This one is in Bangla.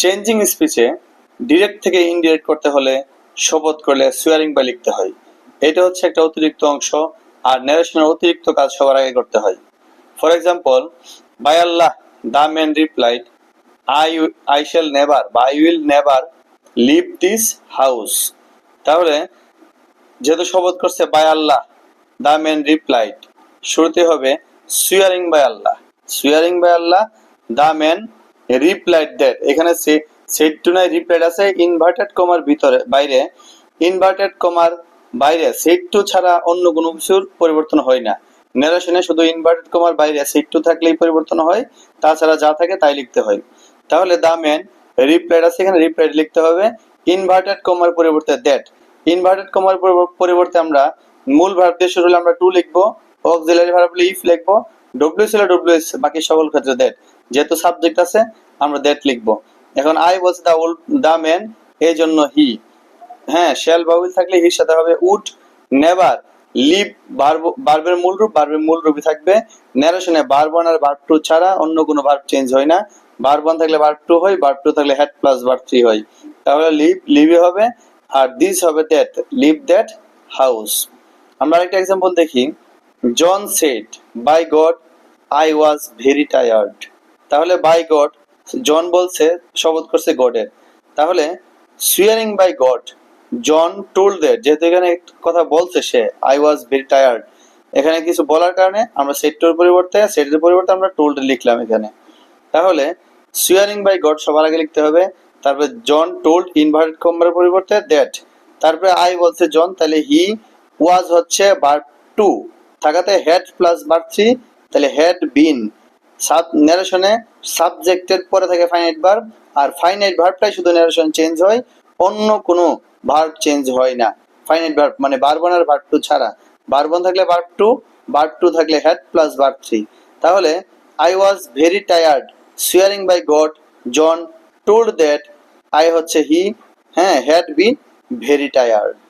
চেঞ্জিং স্পিচে ডিরেক্ট থেকে ইনডিরেক্ট করতে হলে শপথ করলে সুয়ারিং বাই লিখতে হয়। এটা হচ্ছে একটা অতিরিক্ত অংশ, আর ন্যারেশনের অতিরিক্ত কাজ সবার আগে করতে হয়। For example, by Allah the man replied, I shall never বা I will never leave this house। তাহলে যেহেতু শপথ করছে by Allah, the man replied, শুরুতে হবে swearing by Allah, swearing by Allah, the man replied that. এখানে সেড টু নাই রিপ্লাইড আছে ইনভার্টেড কমার ভিতরে, বাইরে ইনভার্টেড কমার বাইরে সেড টু ছাড়া অন্য কোনো কিছুর পরিবর্তন হয় না। ন্যারেশনে শুধু ইনভার্টেড কমার বাইরে সেড টু থাকলেই পরিবর্তন হয়, তাছাড়া যা থাকে তাই লিখতে হয়। তাহলে দ্য ম্যান রিপ্লাইড আছে, এখানে রিপ্লাইড লিখতে হবে ইনভার্টেড কমার পরিবর্তে দ্যাট। ইনভার্টেড কমার পরিবর্তে আমরা মূল ভার্ব দিয়ে শুরু হলে আমরা টু লিখবো, অক্সিলারি ভার্ব হলে ইফ লিখবো, ডব্লিউ ছিল ডব্লিউএস, বাকি সকল ক্ষেত্রে দ্যাট। যেহেতু সাবজেক্ট আছে আমরা দ্যাট লিখবো। এখন আই বলছে দ্য ম্যান, এই জন্য হি। হ্যাঁ, শ্যাল বা উইল থাকলে হির সাথে হবে উড। নেভার লিভ ভার্বের মূল রূপই থাকবে। ন্যারেশনে ভার্ব ওয়ান আর ভার্ব টু ছাড়া অন্য কোনো ভার্ব চেঞ্জ হয় না। ভার্ব ওয়ান থাকলে ভার্ব টু হয়, ভার্ব টু থাকলে হ্যাড প্লাস ভার্ব থ্রি হয়। তাহলে লিভই হবে, আর দিস হবে দ্যাট, লিভ দ্যাট হাউস। আমরা আরেকটা এক্সাম্পল দেখি। John said by God I was very tired. তাহলে বাই গড, জন বলছে শপথ করছে গডের, তাহলে swearing by God, John told that, যেহেতু এখানে কথা বলছে সে, আই ওয়াজ ভেরি টায়ার্ড, এখানে কিছু বলার কারণে আমরা সেটের পরিবর্তে আমরা টোল্ড লিখলাম এখানে। তাহলে সুয়ারিং বাই গড সবার আগে লিখতে হবে, তারপরে জন টোল্ড ইনভার্টেড কমার পরিবর্তে দ্যাট, তারপরে আই বলছে জন, তাহলে হি ওয়াজ হচ্ছে ভার্ব টু থাকাতে হেড প্লাস ভার্ব থ্রি, তাহলে হেড বিন। ন্যারেশনে সাবজেক্টের পরে থাকে ফাইনাইট ভার্ব, আর ফাইনাইট ভার্বটাই শুধু ন্যারেশন চেঞ্জ হয়, অন্য কোনো ভার্ব চেঞ্জ হয় না। ফাইনাইট ভার্ব মানে ভার্ব ওয়ান আর ভার্ব টু ছাড়া, ভার্ব ওয়ান থাকলে ভার্ব টু থাকলে হেড প্লাস ভার্ব থ্রি। তাহলে I was very tired, swearing by God, John told that, I হচ্ছে হি, হ্যাঁ, হ্যাড বিন ভেরি টায়ার্ড।